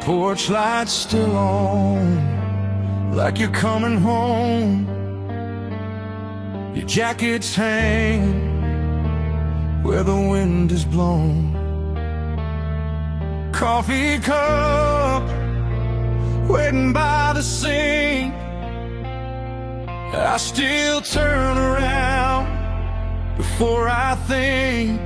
Porch lights still on, like you're coming home. Your jacket's hanging where the wind is blown. Coffee cup waiting by the sink. I still turn around before I think.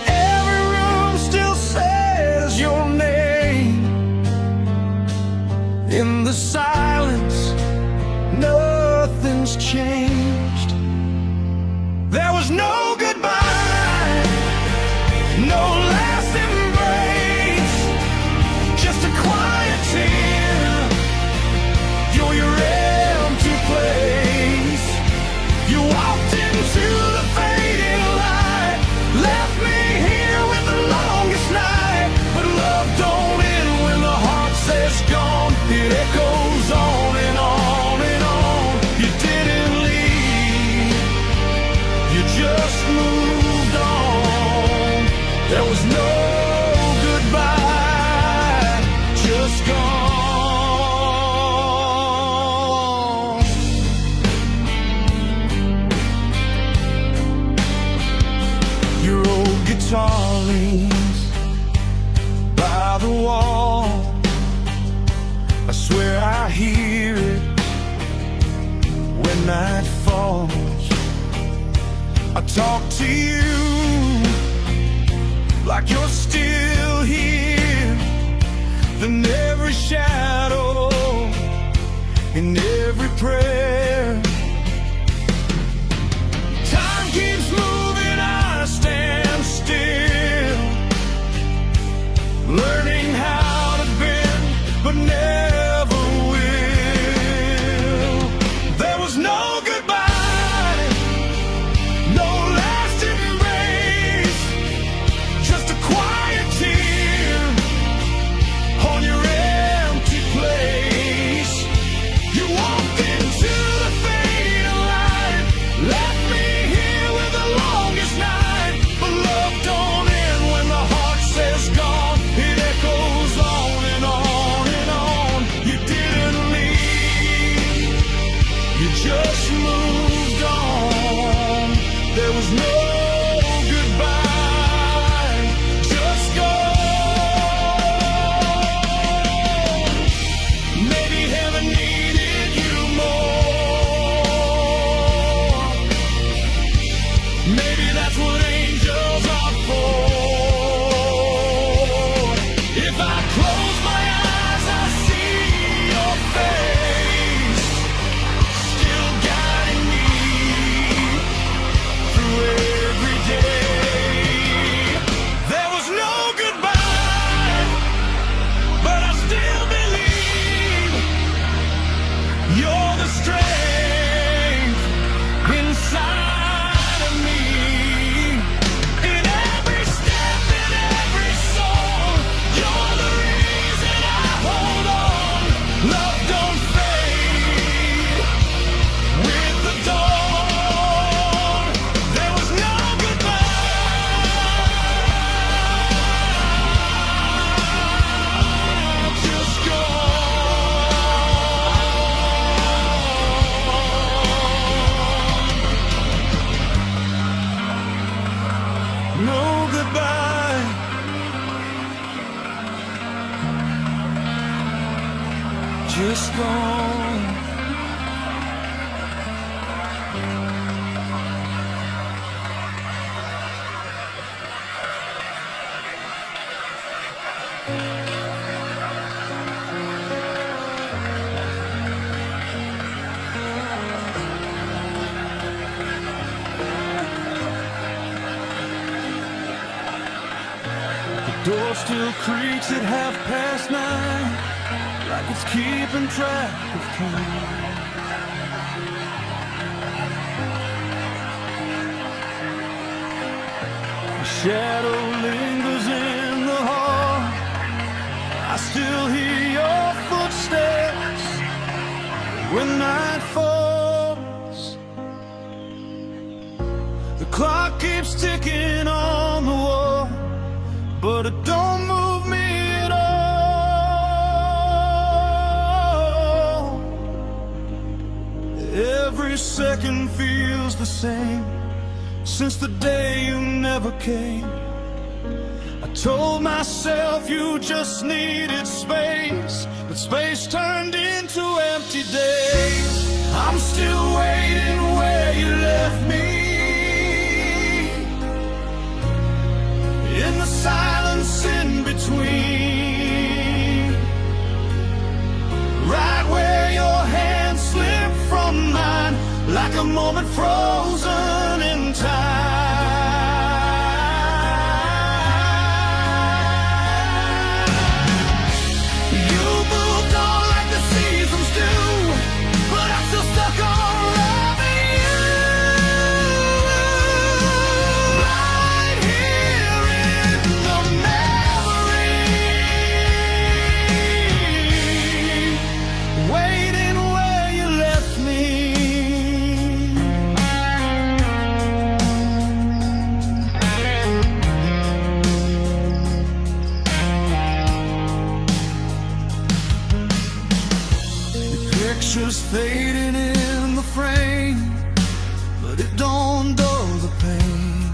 Every room still says your name. In the silence, nothing's changed. There was no goodbye, no last embrace, just a quiet tear. You're your empty place. You walked into the fading light, left me here with the longest night. But love don't end when the heart says gone. It echoes on and on and on. You didn't leave, you just moved on. There was no goodbye, just gone. Your old guitar leans by the wall. I swear I hear it when night falls. I talk to you like you're still here. Then every shadow, in every prayer, time keeps moving, I stand still, learning how to bend, but never will. There was no goodbye, no last embrace, just a quiet tear on your empty place. You walked into the fading light, left me here with the longest night. But love don't end when the heart says gone. It echoes on and on and on. You didn't leave, you just moved on. There was no goodbye, just gone. Maybe heaven needed you more. Maybe that's what angels are for. If I close my eyes, I see your face, still guiding me through every day. There was no goodbye, but I still believe you're the strength inside of me. In every step, in every song, you're the reason I hold on. Love don't fade with the dawn. There was no goodbye, just gone. No goodbye, just gone. The door still creaks at 9:30, like it's keeping track of time. A shadow lingers in the hall. I still hear your footsteps when night falls. The clock keeps ticking on the wall, but it don't move every second feels the same since the day you never came. I told myself you just needed space, but space turned into empty days. I'm still waiting where you left me, in the silence in between, right where your hand slipped from mine, like a moment frozen in time. You moved on like the seasons do, but I'm still stuck on loving you. Right here in the memory, waiting where you left me. Pictures fading in the frame, but it don't dull the pain.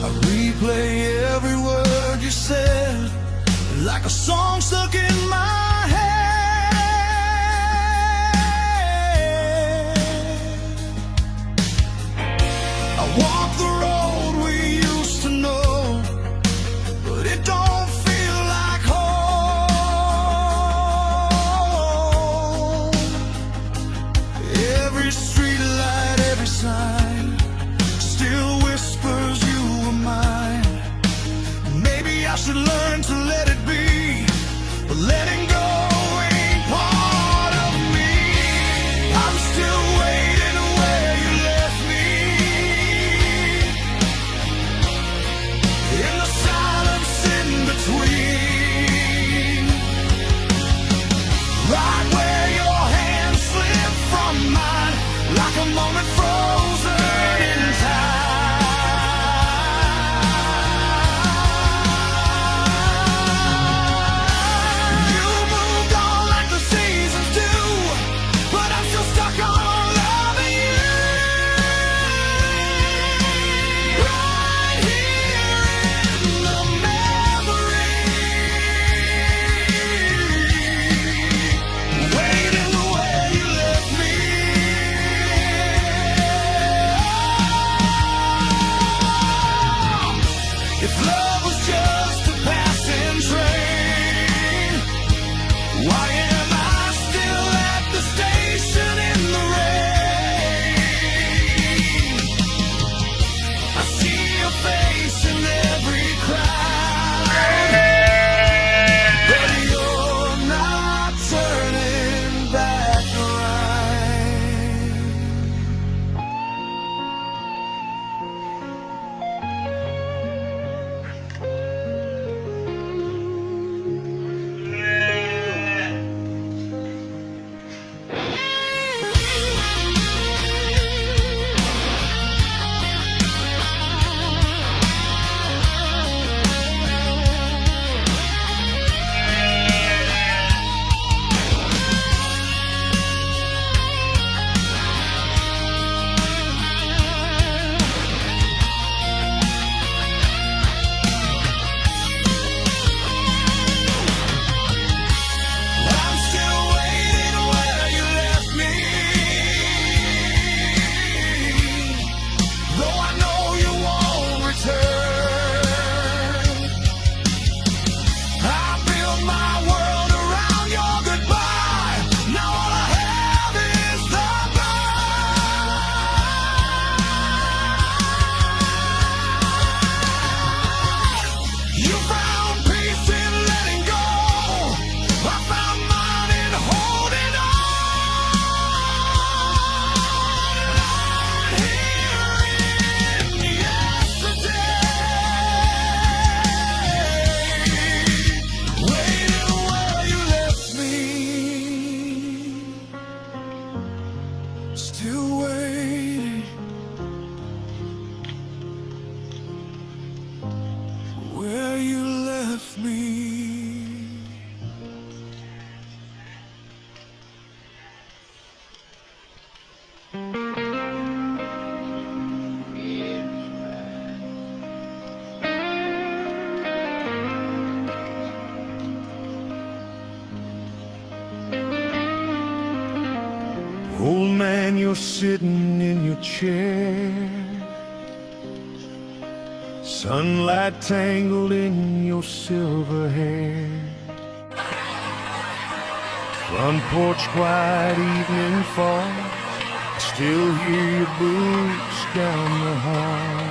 I replay every word you said, like a song stuck in my head. I walk the road we used to know, but it don't feel like home. Every street light, every sign still whispers you were mine. Maybe I should learn to let it be, but letting go ain't part of me. I'm still waiting where you left me, in the silence in between, right where your hand slipped from mine, like a moment frozen in time. You moved on like the seasons do, but I'm still stuck on loving you. Right here in the memory, waiting where you left me. If love was just a passing train, why am I still at the station in the rain? I see your face in every crowd, but you're not turning back around. and you're sitting in your chair, sunlight tangled in your silver hair. Front porch quiet, evening falls, still hear your boots down the hall.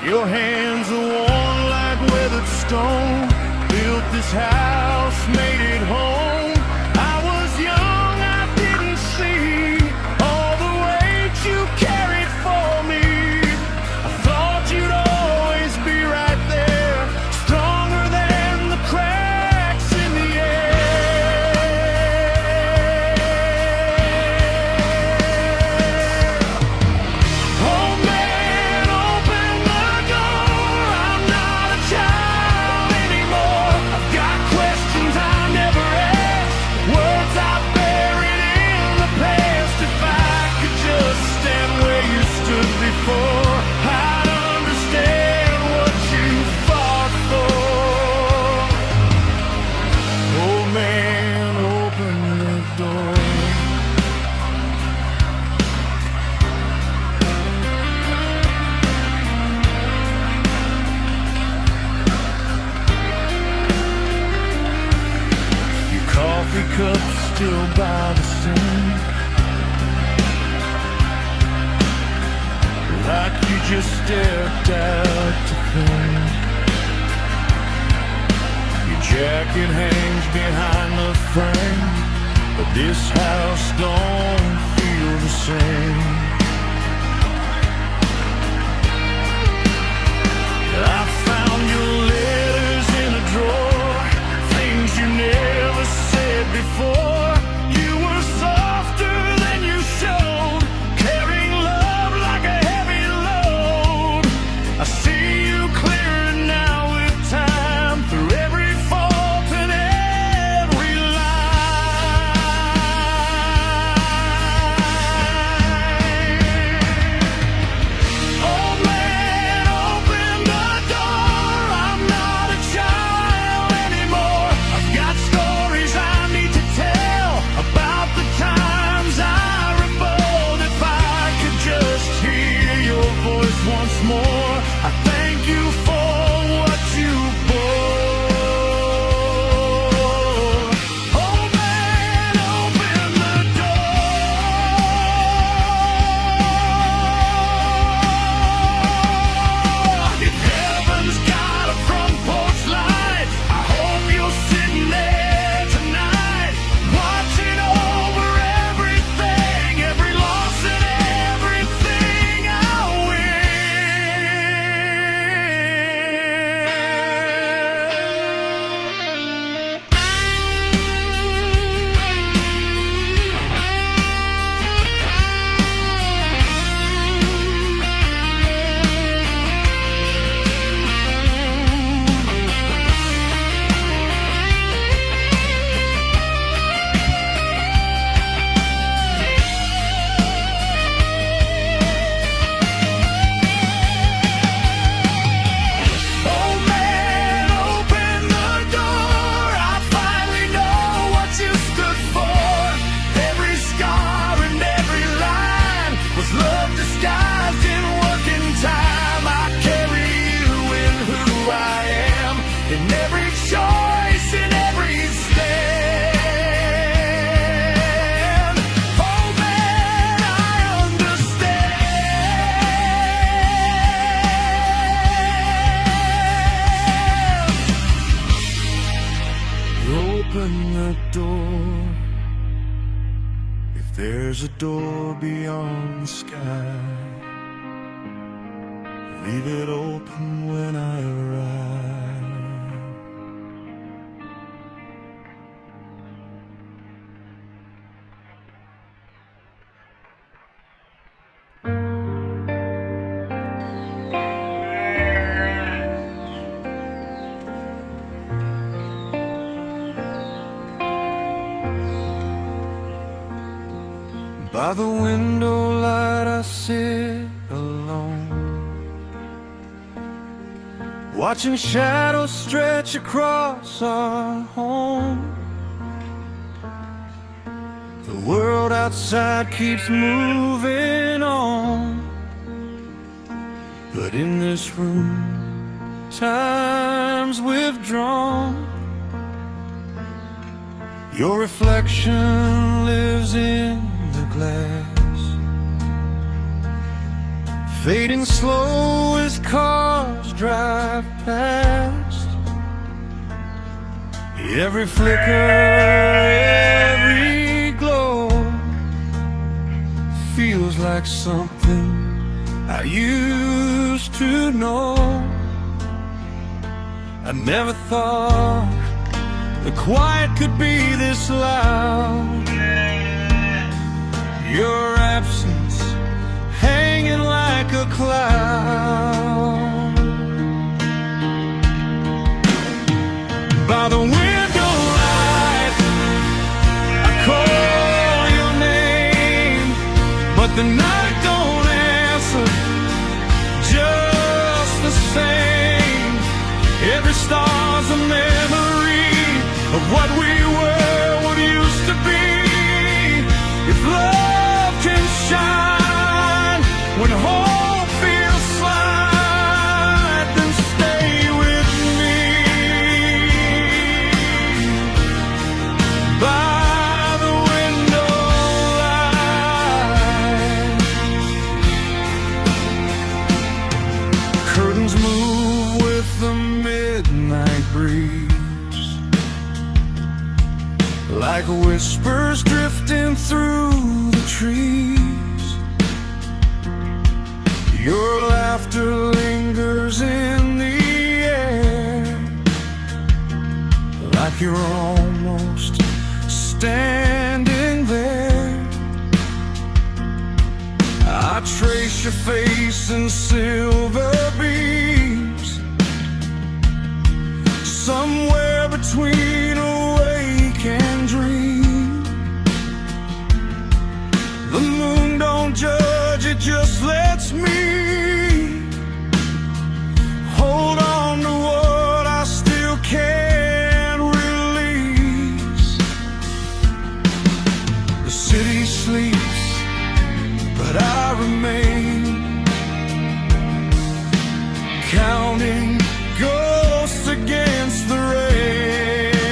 Your hands are worn like weathered stone, built this house, made it home. I was young, I didn't see all the weight you carried for me. I thought you'd always be right there, stronger than the cracks in the air. Oh man, open the door, I'm not a child anymore. I've got questions I never asked, words I buried in the past. If I could just stand where you stood before, I'd understand what you fought for. Oh man, open the door. Your coffee cup still by the sink, like you just stepped out to think. Your jacket hangs behind the frame, but this house don't feel the same. I found your letters in a drawer, things you never said before. You were softer than you showed, carrying love like a heavy load. I see you clearer now with time, through every fault and every line. Oh man, open the door, I'm not a child anymore. I've got stories I need to tell about the times I rebelled. If I could just hear your voice once more, I thank you for what you bore. Oh man, open the door. If heaven's got a front porch light, I hope you're sitting there tonight, watching over everything, every loss and everything I Oh man, open the door, I finally know what you stood for. Every scar and every line was love disguised in working time. I carry you in who I am, in every choice, in every stand. Oh man, I understand. Open the door. If there's a door beyond the sky, leave it open when I arrive. By the window light I sit alone, watching shadows stretch across our home. The world outside keeps moving on, but in this room, time's withdrawn. Your reflection lives in the glass, fading slow as cars drive past. Every flicker, every glow feels like something I used to know. I never thought the quiet could be this loud. Your absence hanging like a cloud. By the window light, I call your name, but the night don't answer just the same. Every star's a memory of what we were, what used to be. If love can shine when hope feels slight, then stay with me. By the window light, curtains move with the midnight breeze, like whispers drifting through the trees. Your laughter lingers in the air, like you're almost standing there. I trace your face in silver beams, somewhere between awake and dream. The moon don't judge, it just lets me hold on to what I still can't release. The city sleeps, but I remain, counting ghosts against the rain.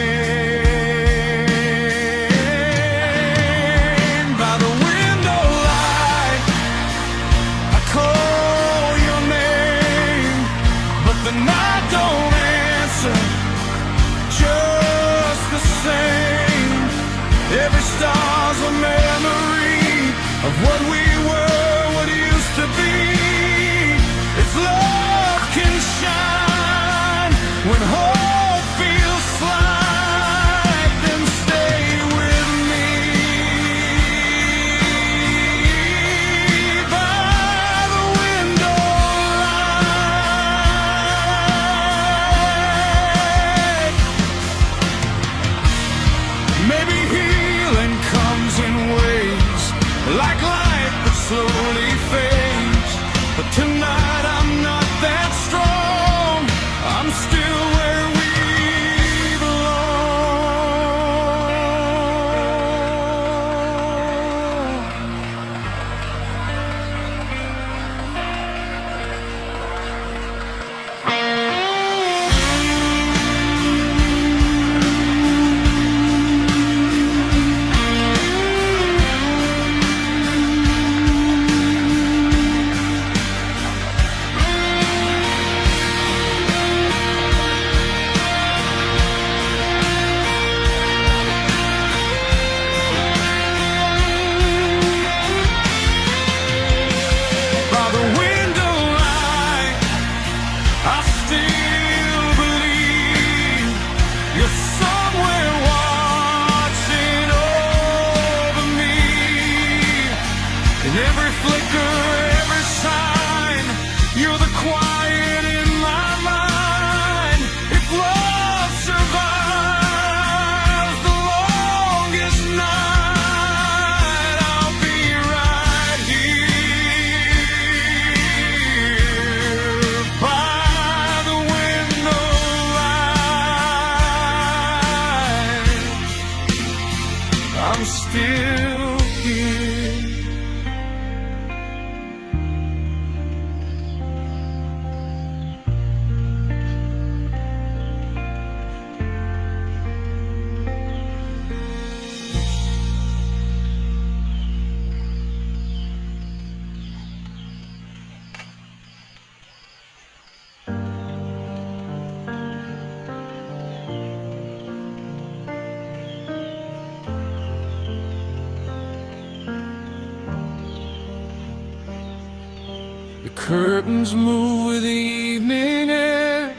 The curtains move with the evening air,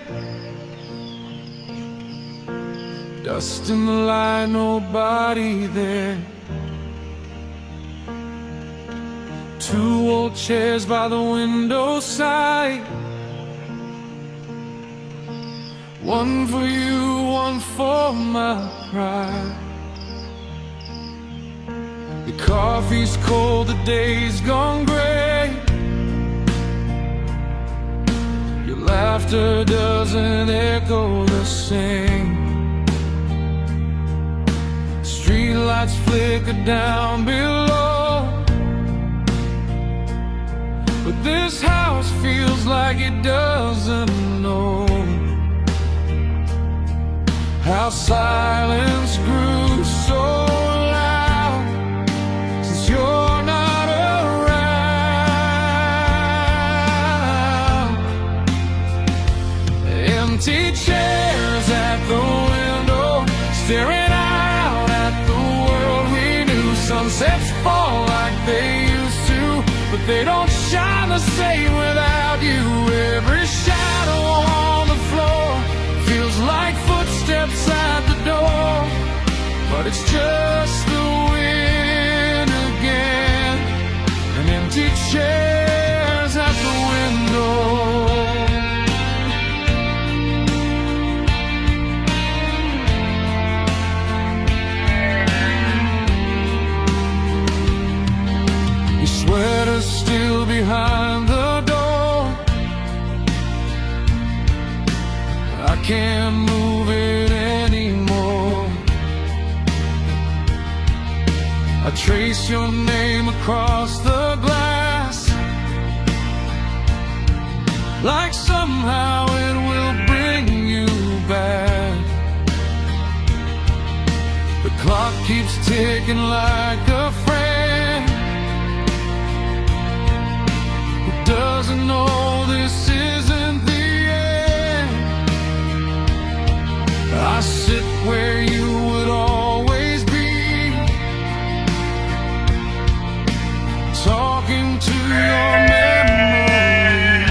dust in the light, nobody there. Two old chairs by the window side, one for you, one for my pride. The coffee's cold, the day's gone gray. Your laughter doesn't echo the same. Streetlights flicker down below, but this house feels like it doesn't know how silence grew so loud since you're not around. Empty chairs at the window, staring out at the world we knew. Sunsets fall like they used to, but they don't shine the same without you. Every shadow on the floor feels like footsteps at the door, but it's just the wind again, and empty chairs at the window. Your sweater's still behind the door, I can't move it anymore. I trace your name across the glass, like somehow it will bring you back. The clock keeps ticking like a friend who doesn't know this isn't the end. I sit where you would always be, talking to your memory.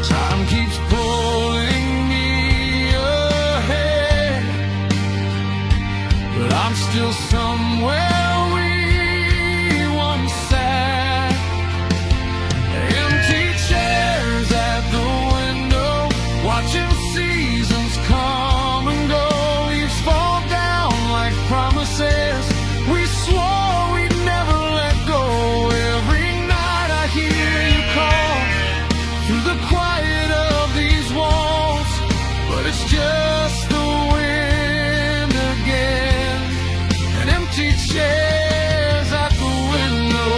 Time keeps pulling me ahead, but I'm still somewhere we once sat. Empty chairs at the window, watching seasons come and go. Leaves fall down like promises we swore we'd never let go. Every night I hear you call through the quiet of these walls, but it's just the wind again, and empty chairs at the window.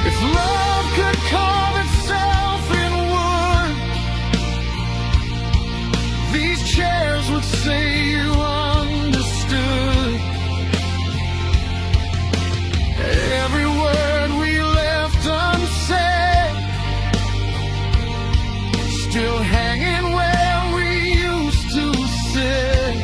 If love could carve itself in wood, these chairs would say you understood. Every word we left unsaid, still hanging where we used to sit.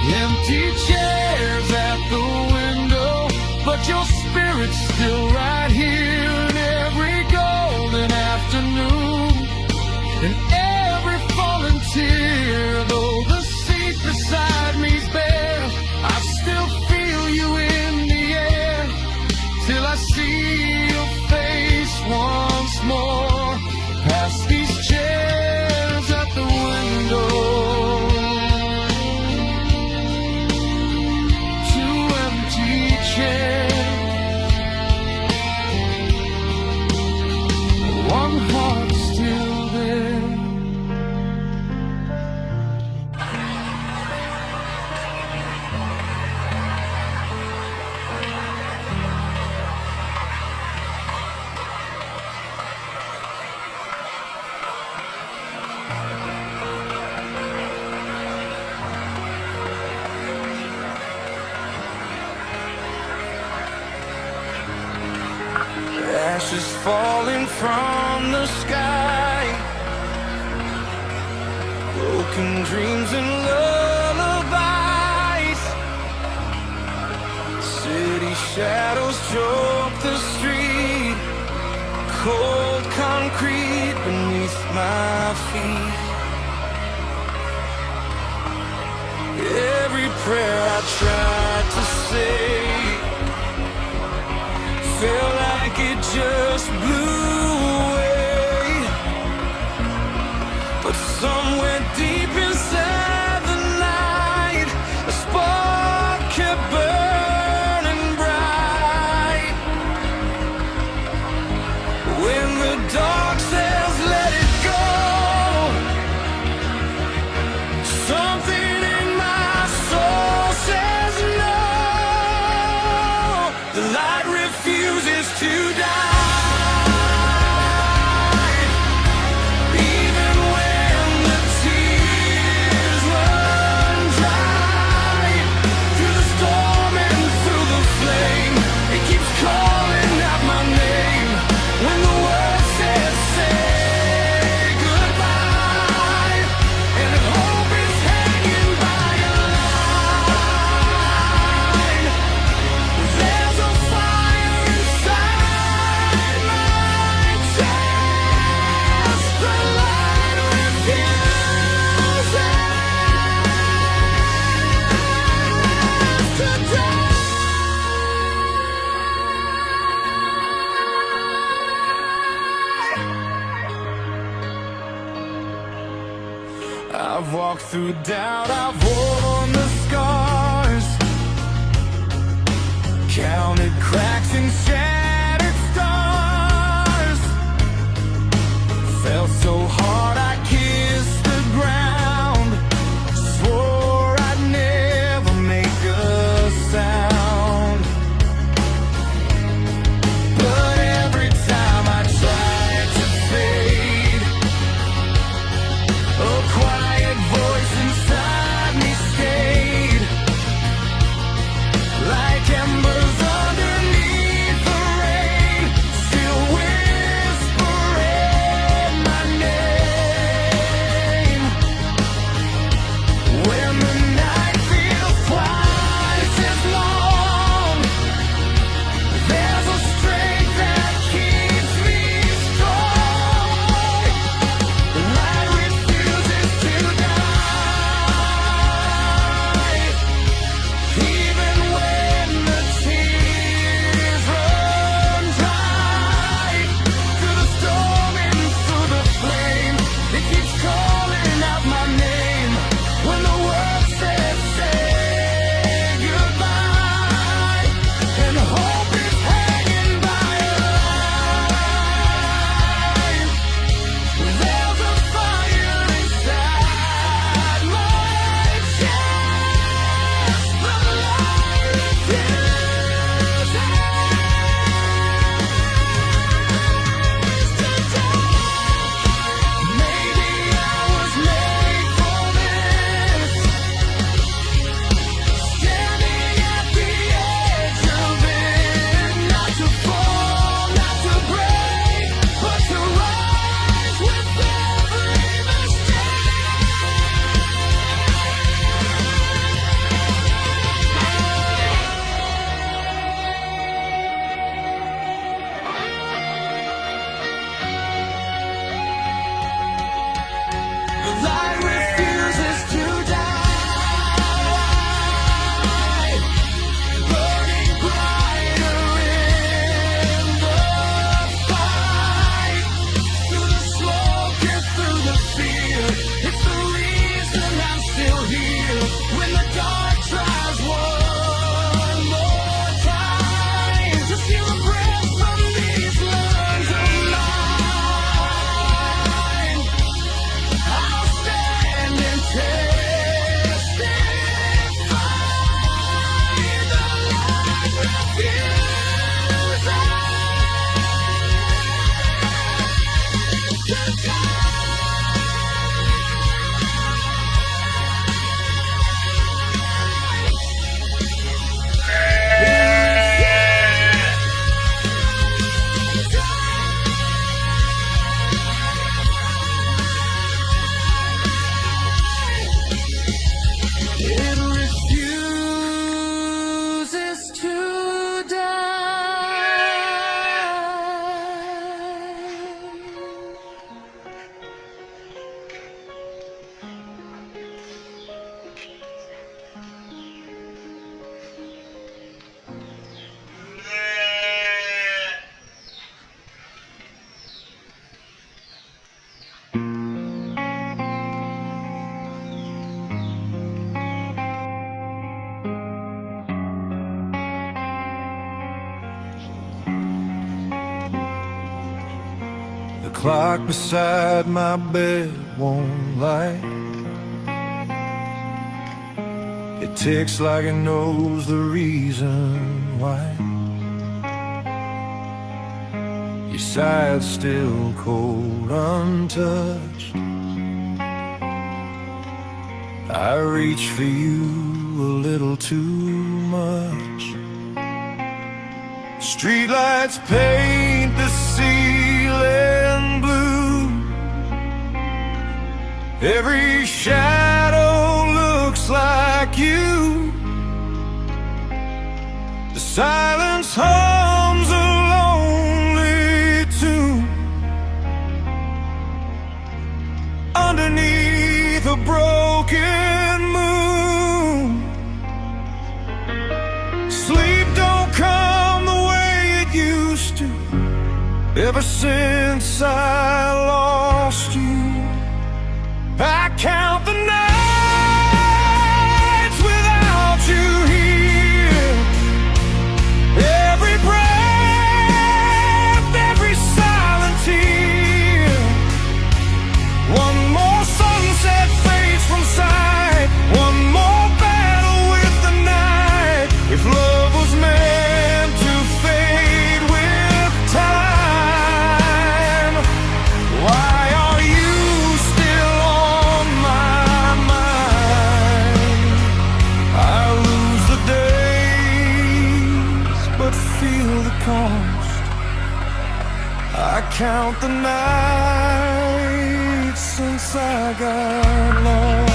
Empty chairs at the window, but your spirit's still right here in every golden afternoon, in every fallen tear. Though the seat beside me's bare, I still feel you in the air, till I see your face once more, past these chairs at the window. Two empty chairs falling from the sky, broken dreams and lullabies. City shadows choke the street, cold concrete beneath my feet. Every prayer I tried to say felt like it just blew away. But somewhere deep inside the night, a spark kept burning bright. When the dark says let it go, something in my soul says no. The light refuses to die, even when the tears run dry. Through the storm and through the flame, it keeps calling out my name. When the world says say goodbye, and if hope is hanging by a line, there's a fire inside my chest. The light refuses to die. I've walked through doubt, I've worn the scars, counted cracks and shattered stars. Felt so hard I kissed the ground, swore I'd never make a sound. But every time I tried to fade, a quiet voice inside me stayed, like embers underneath the rain, still whispering my name. clock beside my bed won't lie. It ticks like it knows the reason why. Your side's still cold, untouched. I reach for you a little too much. Streetlights paint the ceiling blue. Every shadow looks like you. The silence hums a lonely tune underneath a broken moon. Sleep don't come the way it used to. Ever since I lost you, I count the nights without you here. Every breath, every silent tear. One more sunset fades from sight. One more battle with the night. If love was meant to fade with time, why are you still on my mind? I lose the days, but feel the cost. I count the nights since I got lost.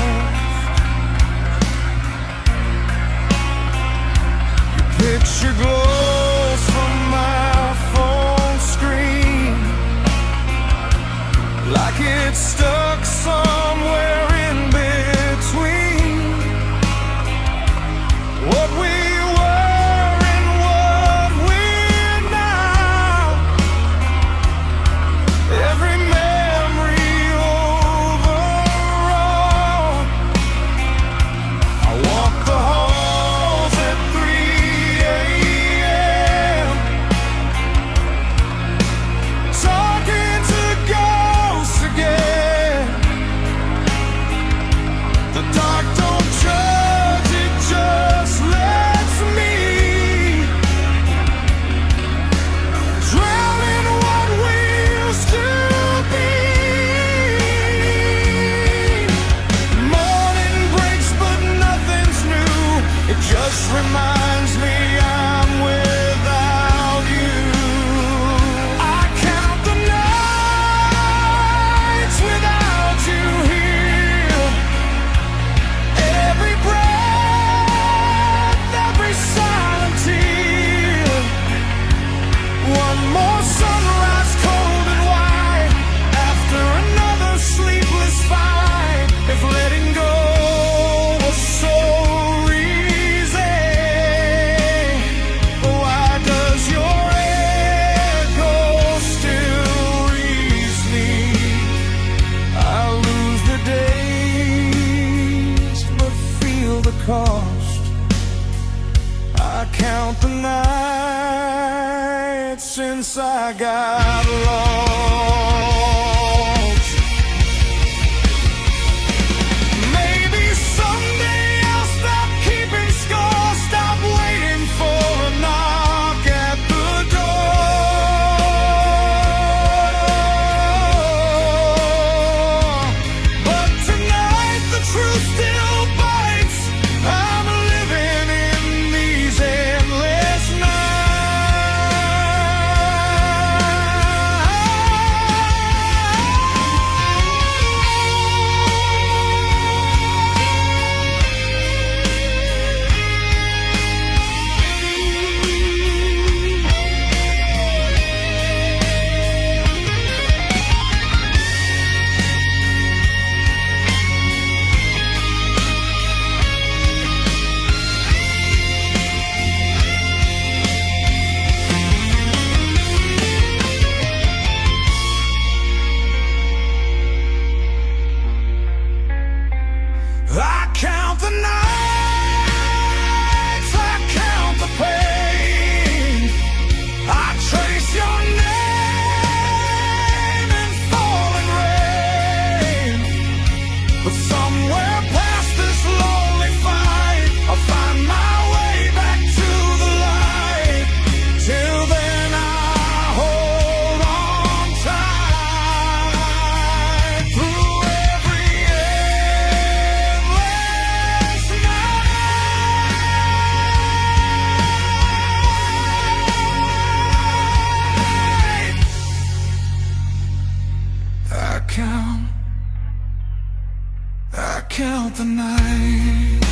Your picture glows from my phone screen like it's stuck somewhere in between what we were and what we're now. Every memory overwrought. I walk the halls at 3 a.m. talking to ghosts again. The dark don't judge, it just lets me drown in what we used to be. Morning breaks, but nothing's new. It just reminds me I'm without you. I count the nights without you here. Every breath, every silent tear. One more sunrise, cold and white, after another sleepless fight. If letting go was so easy, why does your echo still reach me? I lose the days, but feel the cost. I count the nights since I got lost. Maybe someday I'll stop keeping score, stop waiting for a knock at the door. But tonight the truth still bites. I'm living in these endless nights. But somewhere past this lonely fight, I'll find my way back to the light. Till then I hold on tight through every endless night. I count the night.